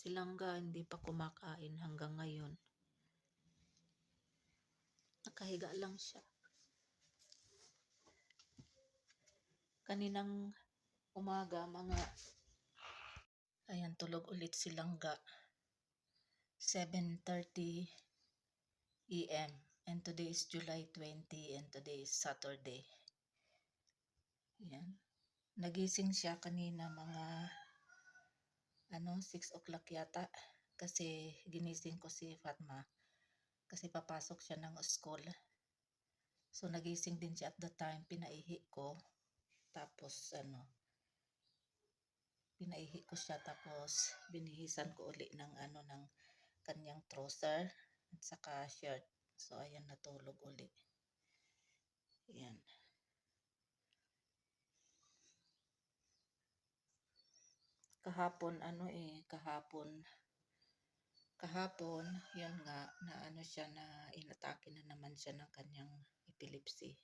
Si Langga hindi pa kumakain hanggang ngayon. Nakahiga lang siya. Kaninang umaga ayan, tulog ulit si Langga. 7:30 AM. And today is July 20 and today is Saturday. Ayan. Nagising siya kanina mga 6 o'clock yata. Kasi ginising ko si Fatma. Kasi papasok siya ng school. So nagising din siya at the time, pinaihi ko. Tapos pinaihi ko siya, tapos binihisan ko uli ng ng kanyang trouser at saka shirt. So ayan, natulog uli. Ayan. Kahapon kahapon yun nga na siya, na inatake na naman siya ng kanyang epilepsy.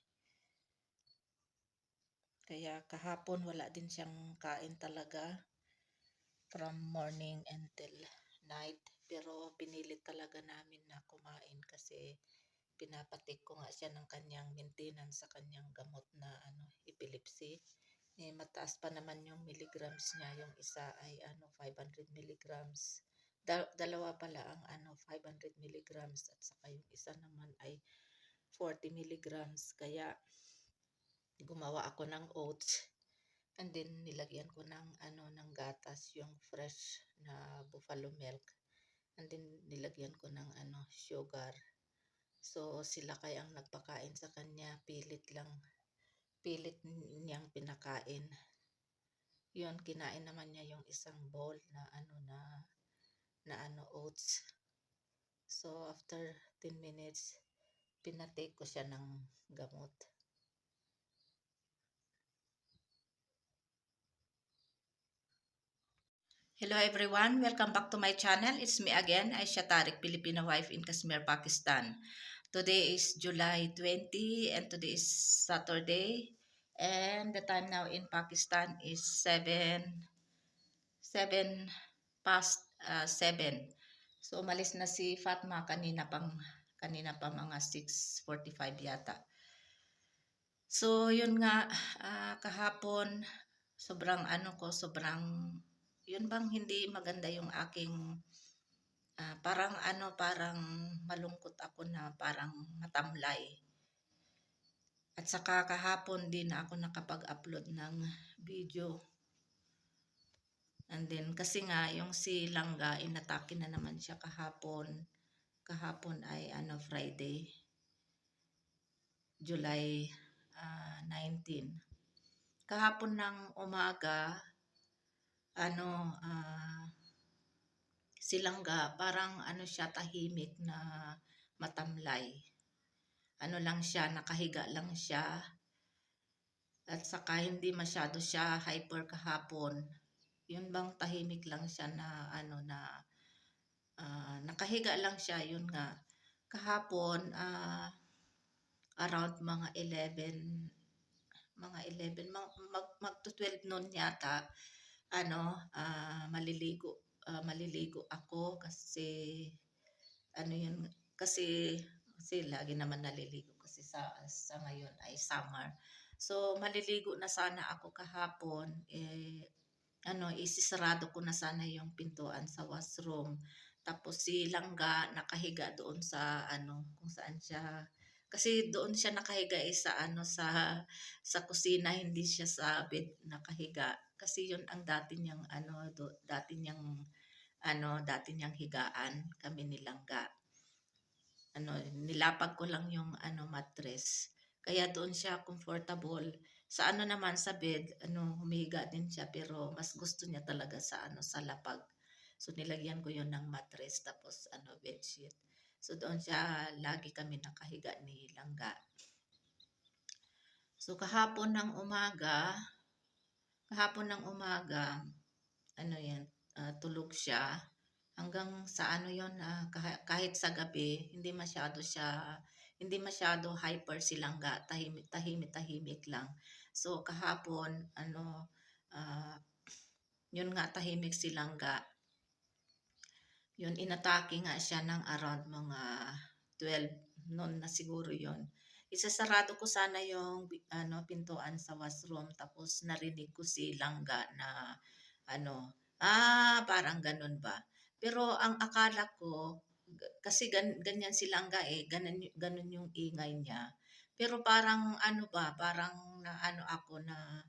Kaya kahapon wala din siyang kain talaga from morning until night. Pero pinilit talaga namin na kumain kasi pinapatik ko nga siya ng kanyang maintenance sa kanyang gamot na epilepsy. Mataas pa naman yung milligrams niya. Yung isa ay 500 milligrams. Dalawa pala ang 500 milligrams at saka yung isa naman ay 40 milligrams. Kaya gumawa ako ng oats. And then nilagyan ko ng gatas, yung fresh na buffalo milk. And then nilagyan ko ng sugar. So sila kaya ang nagpakain sa kanya, pilit niyang pinakain. Yun, kinain naman niya yung isang bowl na oats. So after 10 minutes, pinatake ko siya ng gamot. Hello everyone, welcome back to my channel. It's me again, Aisha Tariq, Filipino wife in Kashmir, Pakistan. Today is July 20 and today is Saturday. And the time now in Pakistan is 7 past 7. So umalis na si Fatma kanina pa mga 6:45 yata. So yun nga, kahapon sobrang yun bang hindi maganda yung aking parang malungkot ako, na parang matamlay. At saka kahapon din ako nakapag-upload ng video. And then kasi nga yung si Langga, inatake na naman siya kahapon. Kahapon ay Friday, July 19. Kahapon ng umaga si Langga parang siya, tahimik na matamlay. Lang siya, nakahiga lang siya. At saka hindi masyado siya hyper kahapon. Yun bang tahimik lang siya na nakahiga lang siya. Yun nga, kahapon around mga 11 mag to 12 noon yata, maliligo ako kasi yun, kasi lagi naman naliligo kasi sa ngayon ay summer. So maliligo na sana ako kahapon, isisarado ko na sana yung pintuan sa washroom. Tapos si Langga nakahiga doon sa kung saan siya, kasi doon siya nakahiga sa sa kusina, hindi siya sa bed nakahiga. Kasi yun ang dati niyang dati niyang higaan kami ni Langga. Nilapag ko lang yung mattress. Kaya doon siya comfortable. Sa naman sa bed, humiga din siya, pero mas gusto niya talaga sa sa lapag. So nilagyan ko yon ng mattress, tapos bedsheet. So doon siya lagi kami nakahiga ni Langga. So kahapon ng umaga tulog siya hanggang sa yon, kahit sa gabi hindi masyado hyper si Langga, tahimik lang. So kahapon yun nga, tahimik si Langga. Yun, inatake nga siya ng around mga 12 noon na siguro yun. Isasarado ko sana yung pintuan sa washroom tapos narinig ko si Langga na ano, parang ganun ba. Pero ang akala ko, kasi ganyan si Langga ganun, ganun yung ingay niya. Pero parang ano ba, parang na ano ako na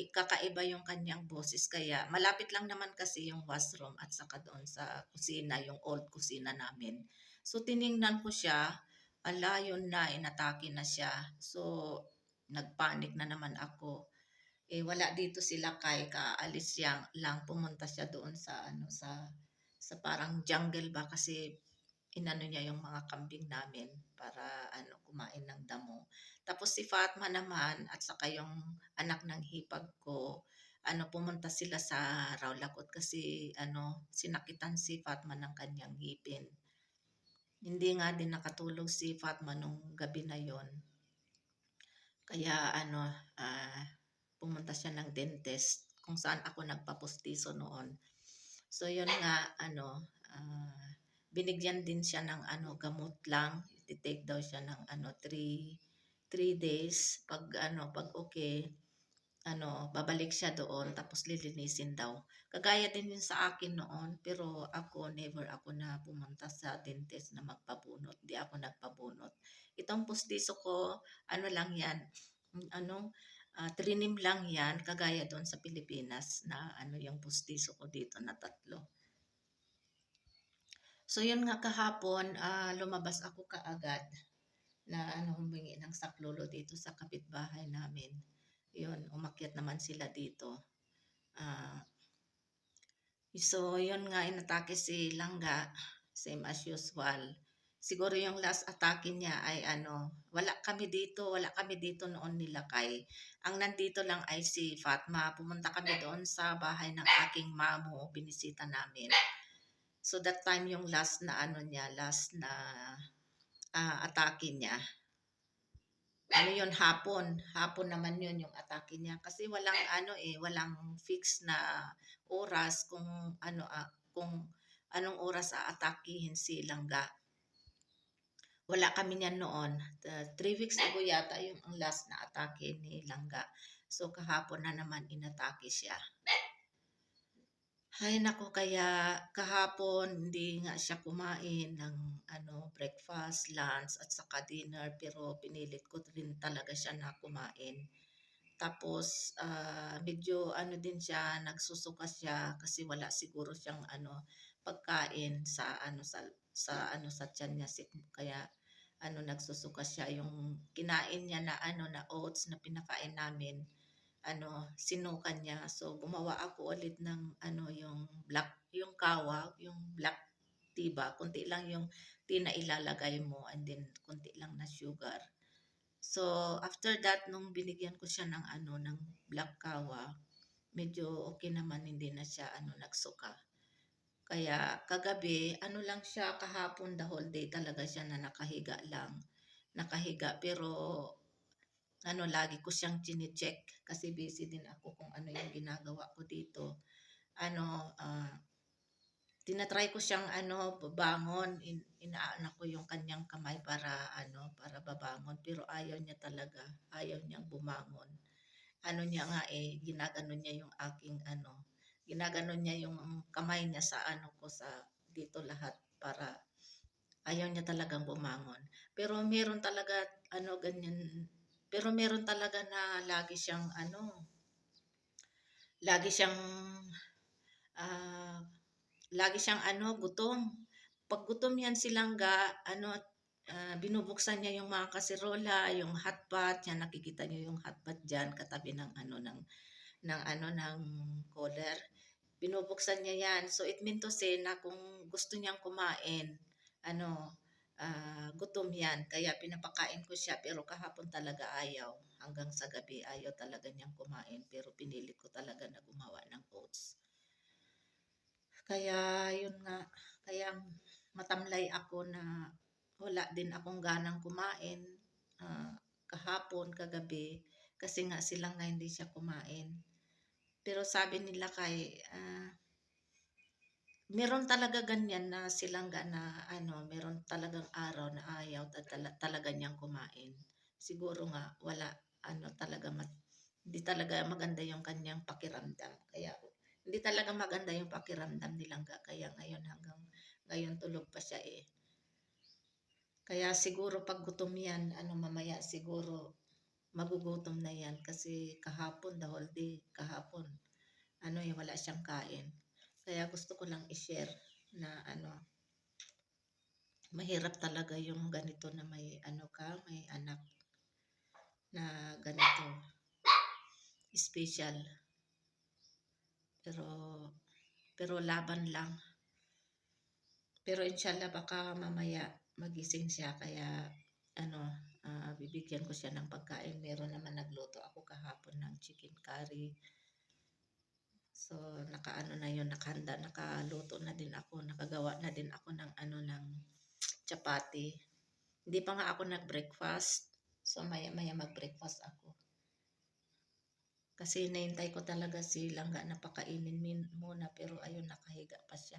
kakaiba yung kanyang boses kaya malapit lang naman kasi yung washroom at saka doon sa kusina, yung old kusina namin. So tiningnan ko siya, ala yun na, inatake na siya. So nagpanik na naman ako. Wala dito sila kay kaalis lang pumunta siya doon sa sa parang jungle ba kasi inano niya yung mga kambing namin para kumain ng damo. Tapos si Fatma naman at saka yung anak ng hipag ko, pumunta sila sa Rawlakot kasi sinakitan si Fatma ng kanyang ngipin. Hindi nga din nakatulog si Fatma nung gabi na yon. Kaya pumunta siya ng dentist kung saan ako nagpapustiso noon. So yun nga binigyan din siya ng gamot lang. I-take daw siya ng 3 days pag okay babalik siya doon tapos lilinisin daw. Kagaya din yun sa akin noon pero ako never ako na pumunta sa dentist na magpabunot. Di ako nagpabunot. Itong pustiso ko lang yan trinim lang yan kagaya doon sa Pilipinas na yung pustiso ko dito na 3. So yun nga kahapon, lumabas ako kaagad na humingi ng saklolo dito sa kapitbahay namin. Yun, umakyat naman sila dito. So yun nga, inatake si Langga, same as usual. Siguro yung last atake niya ay wala kami dito noon nilakay. Ang nandito lang ay si Fatma. Pumunta kami doon sa bahay ng aking mamo, binisita namin. So that time yung last na last na atake niya. Yun hapon naman yun yung atake niya kasi walang walang fix na oras kung kung anong oras aatakihin si Langga. Wala kami niyan noon. 3 weeks ago yata yung ang last na atake ni Langga. So kahapon na naman inatake siya. Ay nako, kaya kahapon hindi nga siya kumain ng breakfast, lunch at saka dinner pero pinilit ko rin talaga siya na kumain. Tapos medyo din siya, nagsusuka siya kasi wala siguro siyang pagkain sa sa tiyan niya kaya nagsusuka siya yung kinain niya na na oats na pinakain namin sinukan niya. So gumawa ako ulit ng yung kawag, yung black tea ba, kunti lang yung tea na ilalagay mo and then kunti lang na sugar. So after that nung binigyan ko siya ng ng black kawa, medyo okay naman, hindi na siya nagsuka. Kaya kagabi lang siya, kahapon the whole day talaga siya na nakahiga lang. Nakahiga pero lagi ko siyang chine-check kasi busy din ako kung ano yung ginagawa ko dito. Tinatry ko siyang babangon, inaano ko yung kanyang kamay para para babangon pero ayaw niya talaga, ayaw niyang bumangon. Niya nga ginagano niya yung aking ginagano niya yung kamay niya sa ko sa dito lahat para ayaw niya talagang bumangon. Pero meron talaga ganyan, pero meron talaga na lagi siyang ah, lagi siyang gutom. Pag gutom yan silangga, binubuksan niya yung mga kaserola, yung hotpot, yan nakikita niyo yung hotpot diyan katabi ng ng cooler. Binubuksan niya yan. So it means to say na kung gusto niyang kumain, gutom yan. Kaya pinapakain ko siya pero kahapon talaga ayaw. Hanggang sa gabi ayaw talaga niyang kumain pero pinilit ko talaga na gumawa ng oats. Kaya yun nga, kaya matamlay ako na wala din akong ganang kumain kahapon, kagabi kasi nga silang nga hindi siya kumain. Pero sabi nila kay meron talaga ganyan na silangga na ano, meron talagang araw na ayaw talaga niyang kumain. Siguro nga wala ano talaga hindi talaga maganda yung kanyang pakiramdam. Kaya hindi talaga maganda yung pakiramdam ni Langga. Kaya ngayon hanggang ngayon tulog pa siya eh. Kaya siguro pag gutom yan, ano mamaya siguro magugutom na yan kasi kahapon, the whole day, kahapon, ano eh, wala siyang kain. Kaya gusto ko lang i-share na ano, mahirap talaga yung ganito na may ano ka, may anak na ganito, special. Pero, pero laban lang. Pero inshallah baka mamaya magising siya kaya ano, bibigyan ko siya ng pagkain. Meron naman nagluto ako kahapon ng chicken curry. So, nakaano na yun, nakahanda, nakaluto na din ako, nakagawa na din ako ng ano ng chapati. Hindi pa nga ako nag-breakfast. So, maya-maya mag-breakfast ako. Kasi naintay ko talaga si Langga na pakainin muna pero ayun, nakahiga pa siya.